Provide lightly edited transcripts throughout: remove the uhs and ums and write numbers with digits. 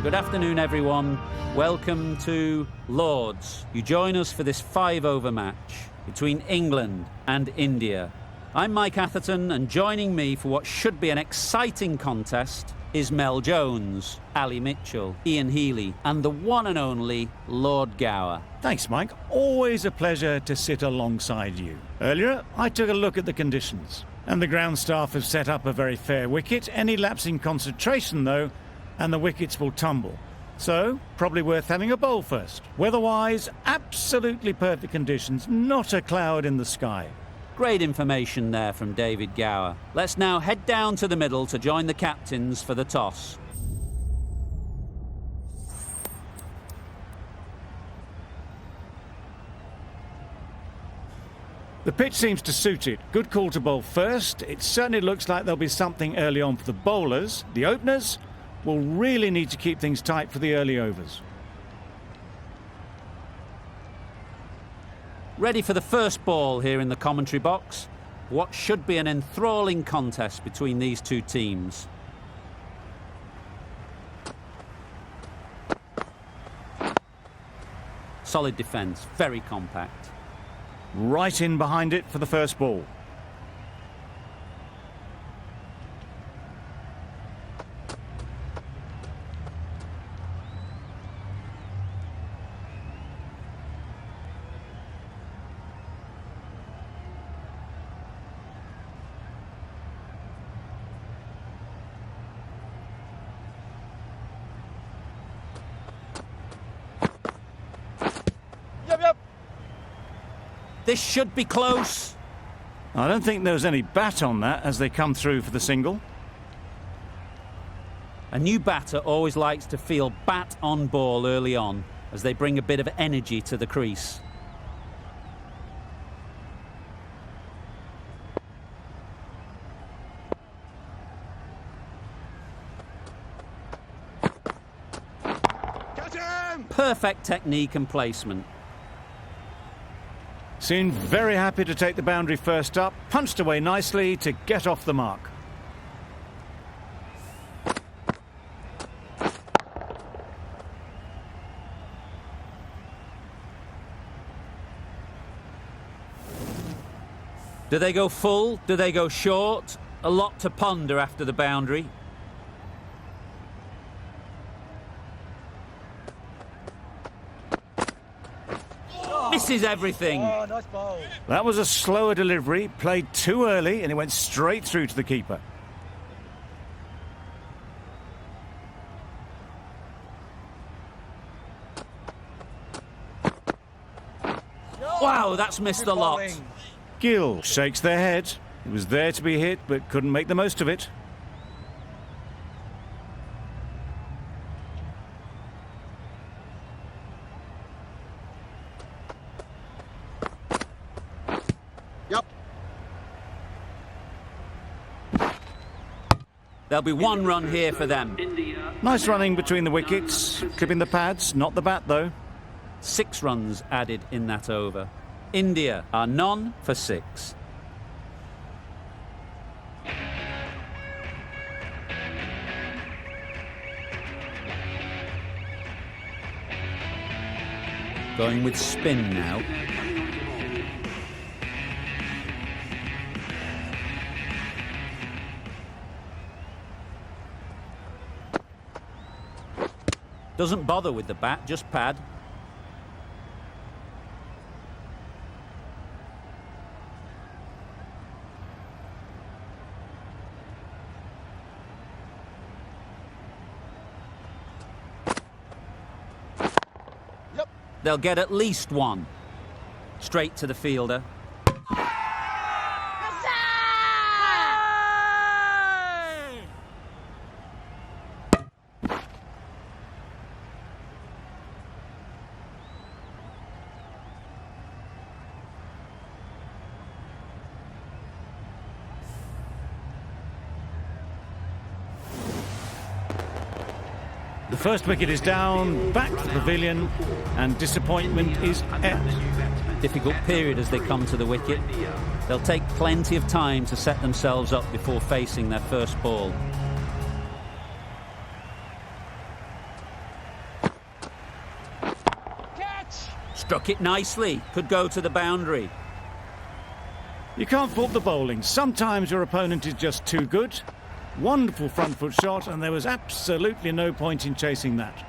Good afternoon, everyone. Welcome to Lords. You join us for this 5-over match between England and India. I'm Mike Atherton, and joining me for what should be an exciting contest is Mel Jones, Ali Mitchell, Ian Healy, and the one and only Lord Gower. Thanks, Mike. Always a pleasure to sit alongside you. Earlier, I took a look at the conditions, and the ground staff have set up a very fair wicket. Any lapse in concentration, though, and the wickets will tumble. So, probably worth having a bowl first. Weather-wise, absolutely perfect conditions, not a cloud in the sky. Great information there from David Gower. Let's now head down to the middle to join the captains for the toss. The pitch seems to suit it. Good call to bowl first. It certainly looks like there'll be something early on for the bowlers. The openers will really need to keep things tight for the early overs. Ready for the first ball here in the commentary box. What should be an enthralling contest between these two teams. Solid defence, very compact. Right in behind it for the first ball. This should be close. I don't think there was any bat on that as they come through for the single. A new batter always likes to feel bat on ball early on as they bring a bit of energy to the crease. Catch him! Perfect technique and placement. Seemed very happy to take the boundary first up, punched away nicely to get off the mark. Do they go full? Do they go short? A lot to ponder after the boundary. Misses everything. Oh, nice ball. That was a slower delivery, played too early, and it went straight through to the keeper. Wow, that's missed a lot. Gill shakes their head. It was there to be hit, but couldn't make the most of it. There'll be one run here for them. Nice running between the wickets, clipping the pads, not the bat though. 6 runs added in that over. India are none for 6. Going with spin now. Doesn't bother with the bat, just pad. Yep. They'll get at least one. Straight to the fielder. The first wicket is down, back to the pavilion, and disappointment is out. Difficult period as they come to the wicket. They'll take plenty of time to set themselves up before facing their first ball. Struck it nicely. Could go to the boundary. You can't fault the bowling. Sometimes your opponent is just too good. Wonderful front foot shot, and there was absolutely no point in chasing that.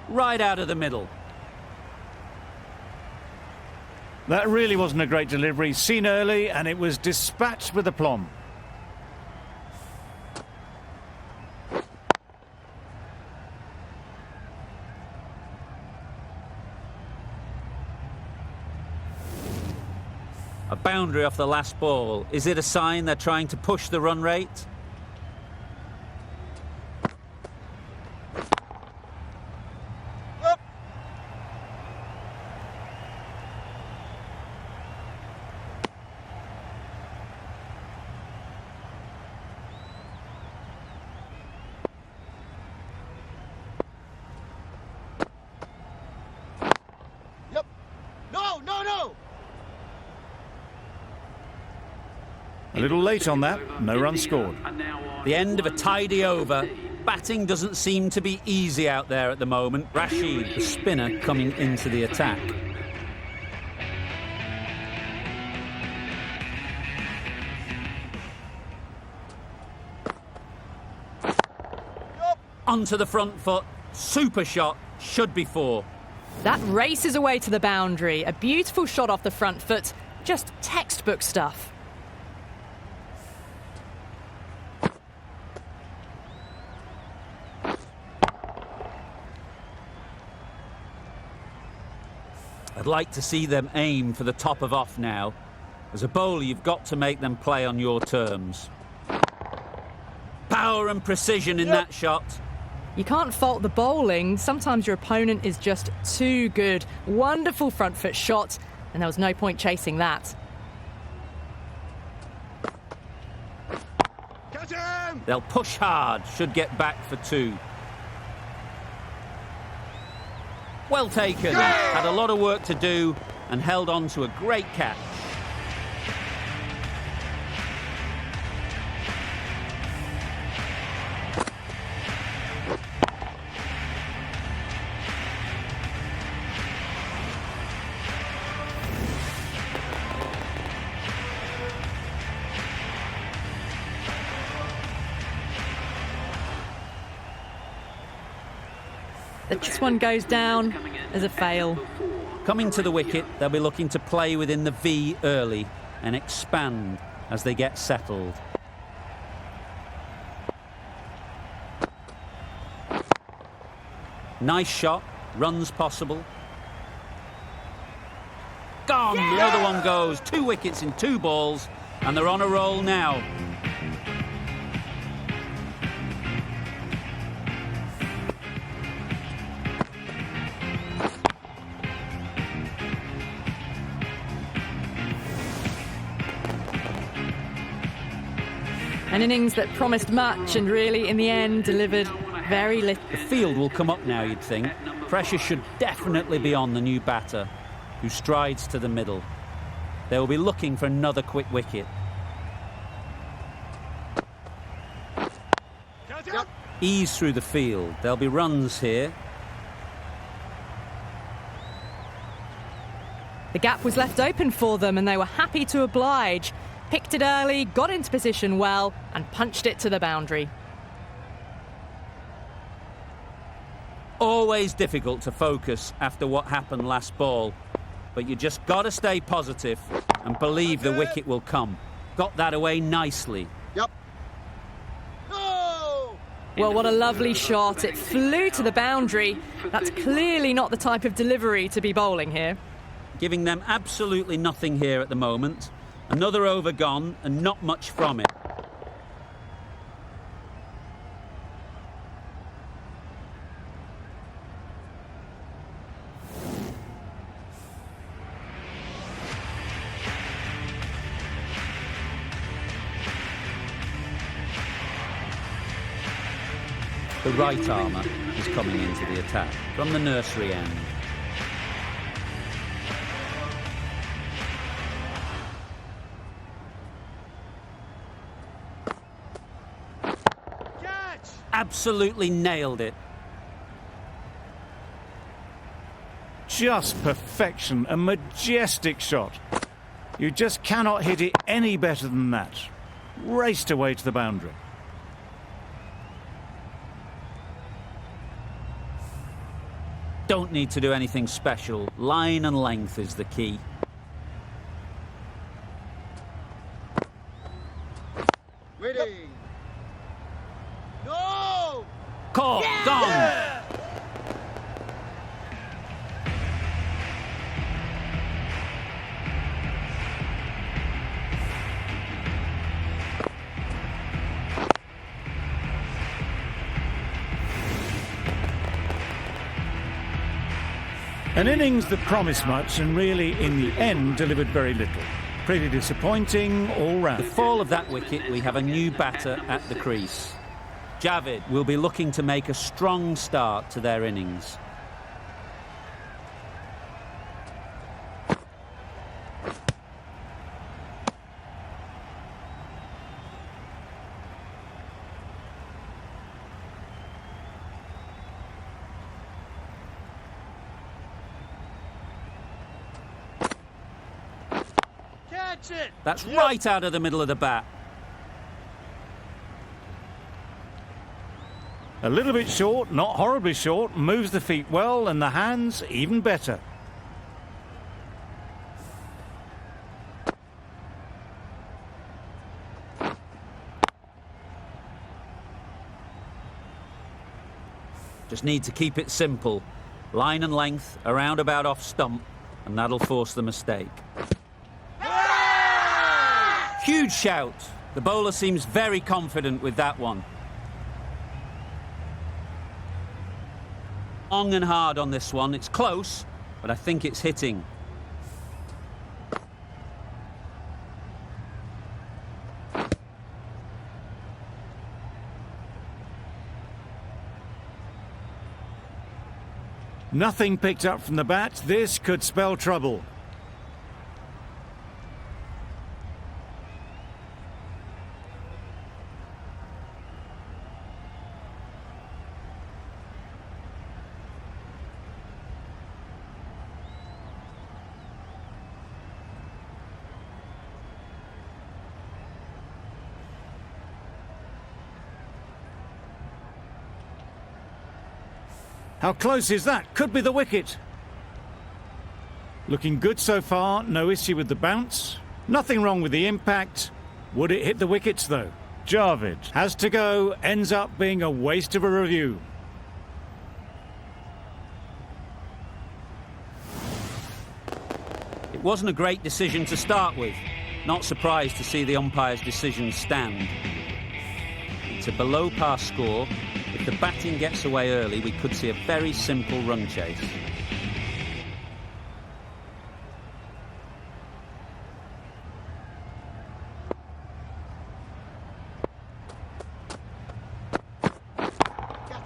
Right out of the middle. That really wasn't a great delivery. Seen early, and it was dispatched with aplomb. A boundary off the last ball. Is it a sign they're trying to push the run rate? Up. Yep. No, no, no. A little late on that, no run scored. The end of a tidy over. Batting doesn't seem to be easy out there at the moment. Rashid, the spinner, coming into the attack. Yup. Onto the front foot. Super shot. Should be four. That races away to the boundary. A beautiful shot off the front foot. Just textbook stuff. I'd like to see them aim for the top of off now. As a bowler, you've got to make them play on your terms. Power and precision in that shot. You can't fault the bowling. Sometimes your opponent is just too good. Wonderful front foot shot, and there was no point chasing that. Catch him. They'll push hard. Should get back for two. Well taken. Had a lot of work to do and held on to a great catch. This one goes down as a fail. Coming to the wicket, they'll be looking to play within the V early and expand as they get settled. Nice shot, runs possible. Gone, the other one goes. 2 wickets in 2 balls, and they're on a roll now. An innings that promised much and really, in the end, delivered very little. The field will come up now, you'd think. Pressure should definitely be on the new batter, who strides to the middle. They will be looking for another quick wicket. Catch him. Ease through the field. There'll be runs here. The gap was left open for them, and they were happy to oblige. Picked it early, got into position well, and punched it to the boundary. Always difficult to focus after what happened last ball, but you just got to stay positive and believe the wicket will come. Got that away nicely. Yep. No. Well, what a lovely shot. It flew to the boundary. That's clearly not the type of delivery to be bowling here. Giving them absolutely nothing here at the moment. Another over gone and not much from it. The right armour is coming into the attack from the nursery end. absolutely nailed it. Just perfection, a majestic shot. You just cannot hit it any better than that. Raced away to the boundary. Don't need to do anything special. Line and length is the key. Waiting. No! Caught, gone. An innings that promised much and really, in the end, delivered very little. Pretty disappointing all round. The fall of that wicket, we have a new batter at the crease. Javid will be looking to make a strong start to their innings. Catch it! That's right out of the middle of the bat. A little bit short, not horribly short, moves the feet well and the hands even better. Just need to keep it simple. Line and length, around about off stump, and that'll force the mistake. Huge shout. The bowler seems very confident with that one. Long and hard on this one. It's close, but I think it's hitting. Nothing picked up from the bat. This could spell trouble. How close is that? Could be the wicket. Looking good so far, no issue with the bounce. Nothing wrong with the impact. Would it hit the wickets though? Javid has to go, ends up being a waste of a review. It wasn't a great decision to start with. Not surprised to see the umpire's decision stand. It's a below par score. If the batting gets away early, we could see a very simple run chase.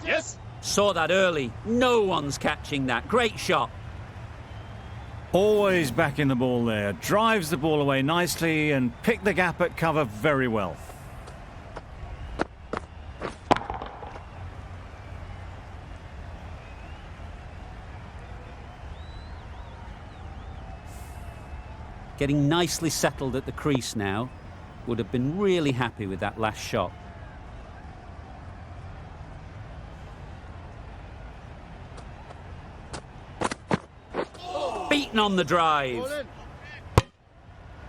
Yes! Saw that early. No one's catching that. Great shot. Always backing the ball there. Drives the ball away nicely and picked the gap at cover very well. Getting nicely settled at the crease now. Would have been really happy with that last shot. Beaten on the drive. Ball in.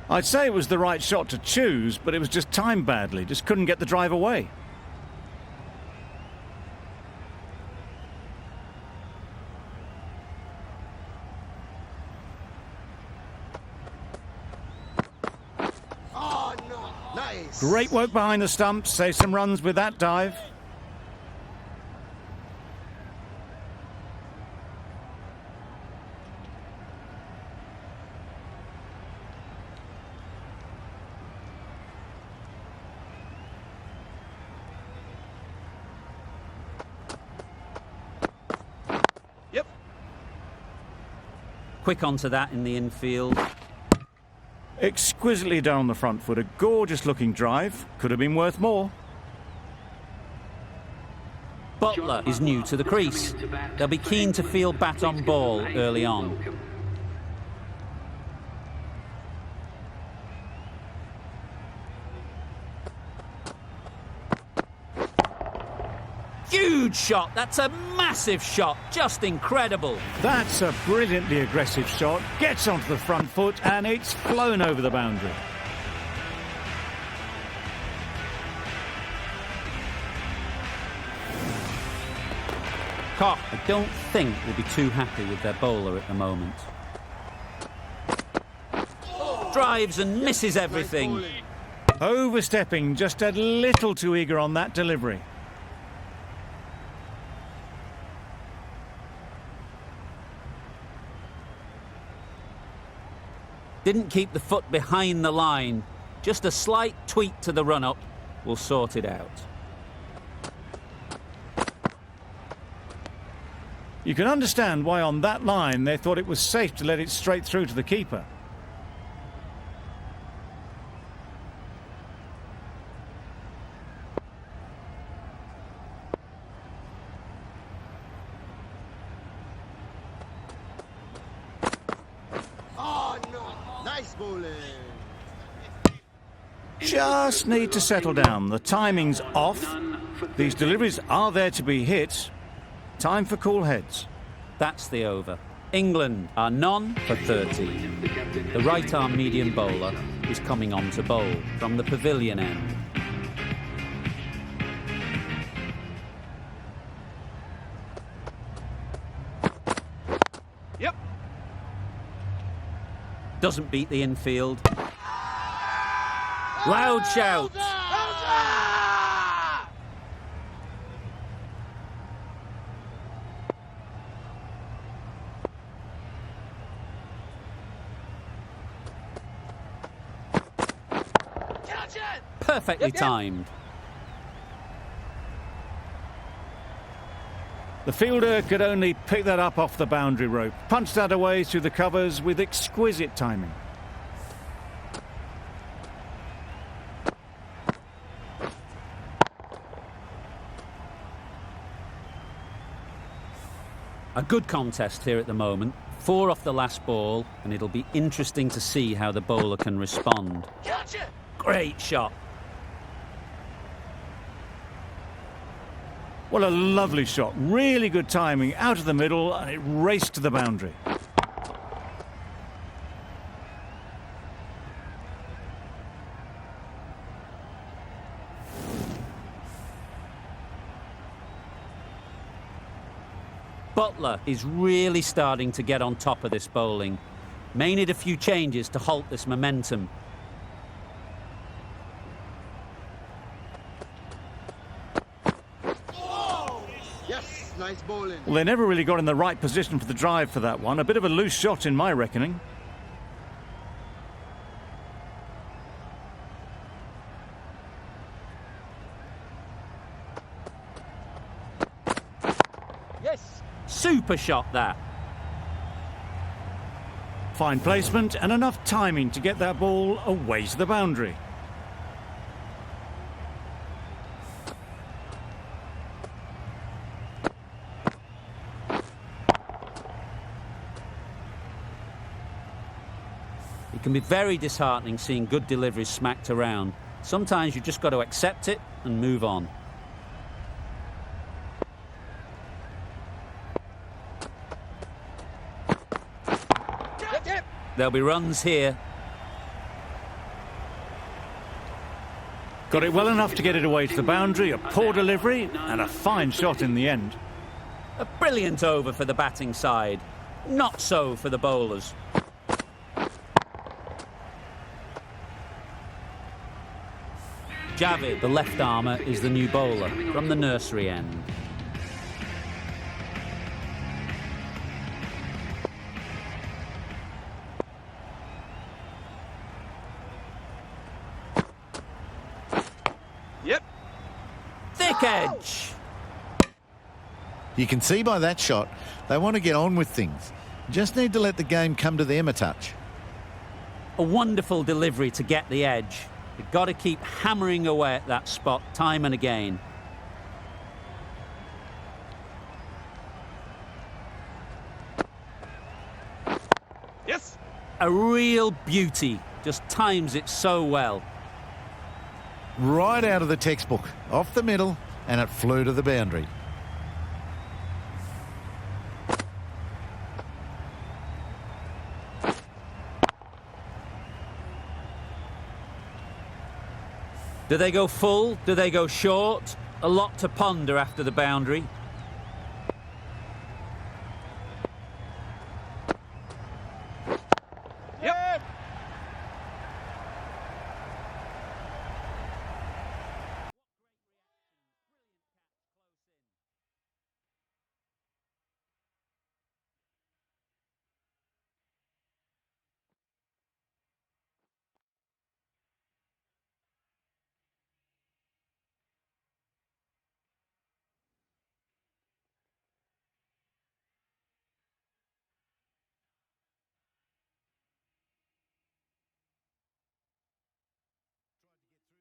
I'd say it was the right shot to choose, but it was just timed badly. Just couldn't get the drive away. Oh, no. Nice. Great work behind the stumps. Save some runs with that dive. Yep. Quick onto that in the infield. Exquisitely done on the front foot. A gorgeous looking drive. Could have been worth more. Butler is new to the crease. They'll be keen to field bat on ball early on. Huge shot. That's a massive shot. Just incredible. That's a brilliantly aggressive shot. Gets onto the front foot and it's flown over the boundary. Koch, I don't think, will be too happy with their bowler at the moment. Drives and misses everything. Overstepping, just a little too eager on that delivery. Didn't keep the foot behind the line. Just a slight tweak to the run-up will sort it out. You can understand why on that line they thought it was safe to let it straight through to the keeper. Oh, no. Nice bowling. Just need to settle down. The timing's off. These deliveries are there to be hit. Time for cool heads. That's the over. England are none for 30. The right-arm medium bowler is coming on to bowl from the pavilion end. Yep. Doesn't beat the infield. Loud shouts. Perfectly timed. The fielder could only pick that up off the boundary rope. Punched that away through the covers with exquisite timing. A good contest here at the moment. 4 off the last ball, and it'll be interesting to see how the bowler can respond. Catch it. Great shot. Well, a lovely shot. Really good timing. Out of the middle, and it raced to the boundary. Butler is really starting to get on top of this bowling. May need a few changes to halt this momentum. Yes, nice bowling. Well, they never really got in the right position for the drive for that one. A bit of a loose shot in my reckoning. Yes. Super shot that. Fine placement and enough timing to get that ball away to the boundary. It can be very disheartening seeing good deliveries smacked around. Sometimes you've just got to accept it and move on. There'll be runs here. Got it well enough to get it away to the boundary. A poor delivery and a fine shot in the end. A brilliant over for the batting side. Not so for the bowlers. Javid, the left armour, is the new bowler from the nursery end. Yep. Thick edge. You can see by that shot, they want to get on with things. Just need to let the game come to them a touch. A wonderful delivery to get the edge. You've got to keep hammering away at that spot time and again. A real beauty. Just times it so well. Right out of the textbook, off the middle, and it flew to the boundary. Do they go full? Do they go short? A lot to ponder after the boundary. Yep.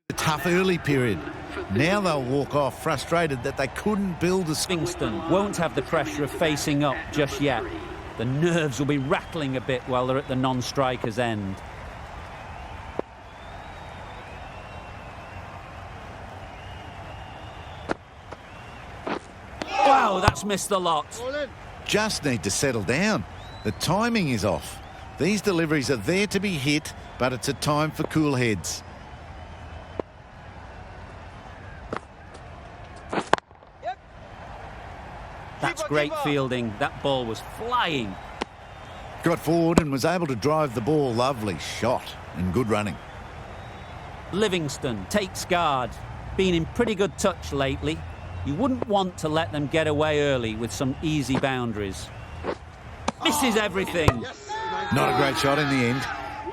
A tough early period. Now they'll walk off frustrated that they couldn't build a score. Livingston won't have the pressure of facing up just yet. The nerves will be rattling a bit while they're at the non-striker's end. Wow, that's missed the lot. Bowling. Just need to settle down. The timing is off. These deliveries are there to be hit, but it's a time for cool heads. Yep. That's Keeper, great keeper. fielding. That ball was flying. Got forward and was able to drive the ball. Lovely shot and good running. Livingston takes guard. Been in pretty good touch lately. You wouldn't want to let them get away early with some easy boundaries. Misses everything. Yes. Nice. Not a great shot in the end.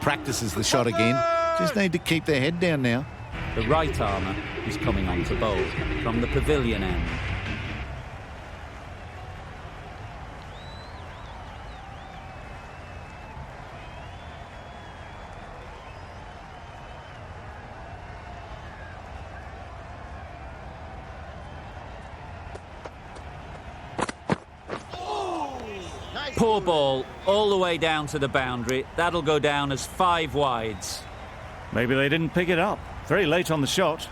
Practices the shot again. Just need to keep their head down now. The right armour is coming on to bowl from the pavilion end. Nice. Poor ball all the way down to the boundary. That'll go down as 5 wides. Maybe they didn't pick it up. Very late on the shot.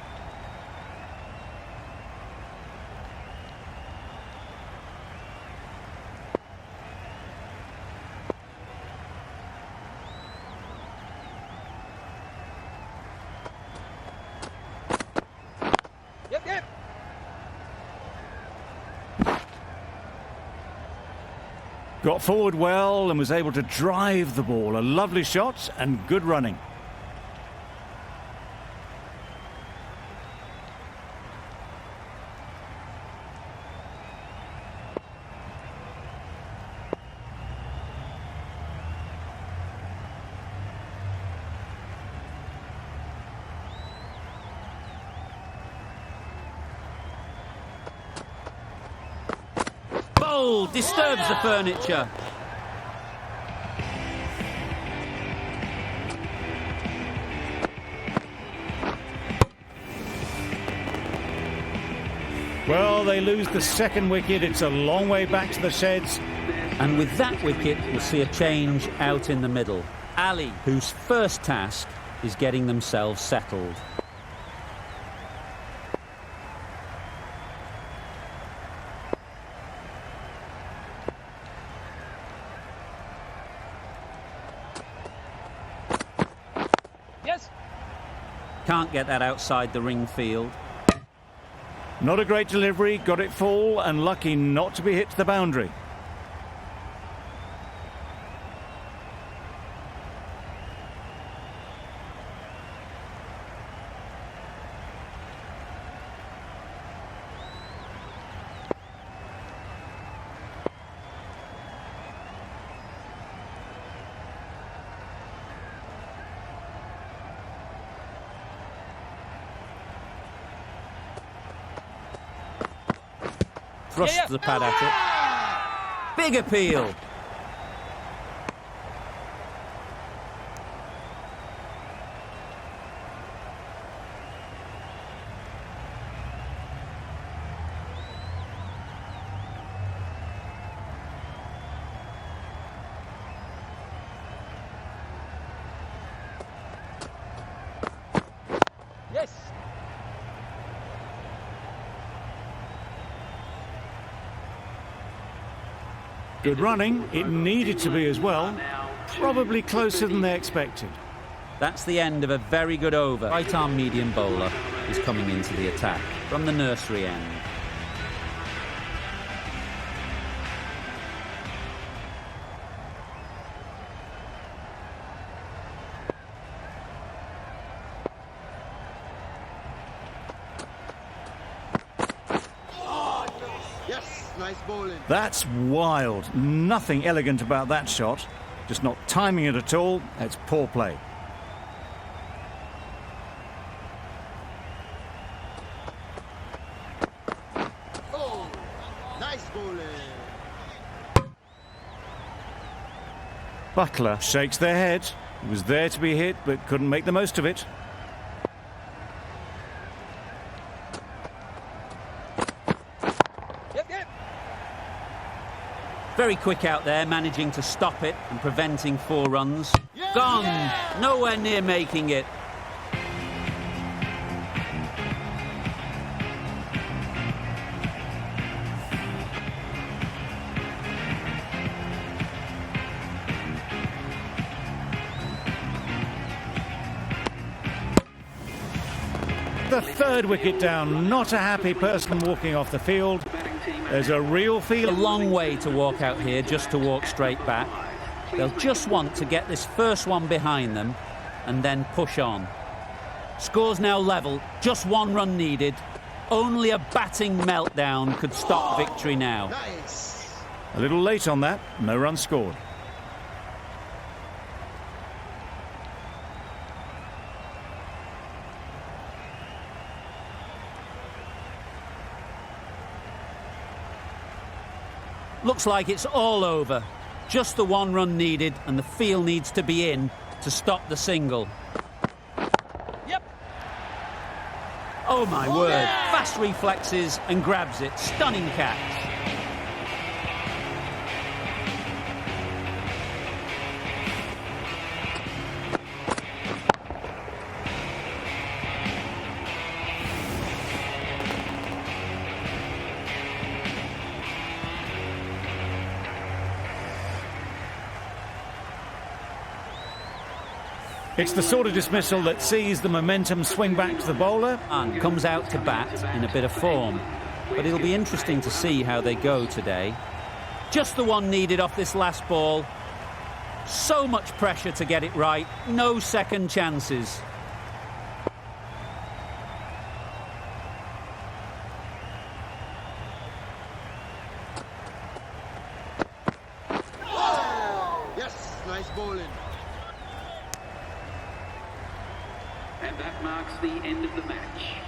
Yep, yep. Got forward well and was able to drive the ball. A lovely shot and good running. Bowl disturbs the furniture. Well, they lose the second wicket. It's a long way back to the sheds. And with that wicket, we'll see a change out in the middle. Ali, whose first task is getting themselves settled. Yes. Can't get that outside the ring field. Not a great delivery. Got it full and lucky not to be hit to the boundary. Thrusts the pad at it. Big appeal. Good running. It needed to be as well. Probably closer than they expected. That's the end of a very good over. Right arm medium bowler is coming into the attack from the nursery end. Yes, nice bowling. That's wild. Nothing elegant about that shot. Just not timing it at all. It's poor play. Oh, nice bowling. Butler shakes their head. He was there to be hit, but couldn't make the most of it. Yep. Very quick out there, managing to stop it and preventing 4 runs. Yeah, Gone! yeah. Nowhere near making it. The 3rd wicket down. Not a happy person walking off the field. There's a real A feel. long way to walk out here just to walk straight back. They'll just want to get this first one behind them and then push on. Scores now level, just 1 run needed. Only a batting meltdown could stop victory now. Nice. A little late on that. No run scored. Looks like it's all over. Just the 1 run needed and the field needs to be in to stop the single. Yep. Oh my word. Fast reflexes and grabs it. Stunning catch. It's the sort of dismissal that sees the momentum swing back to the bowler. And comes out to bat in a bit of form. But it'll be interesting to see how they go today. Just the 1 needed off this last ball. So much pressure to get it right. No second chances. Yes, nice bowling. And that marks the end of the match.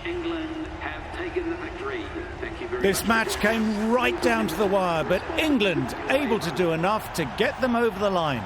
England have taken the victory. Thank you very much. This match came right down to the wire, but England able to do enough to get them over the line.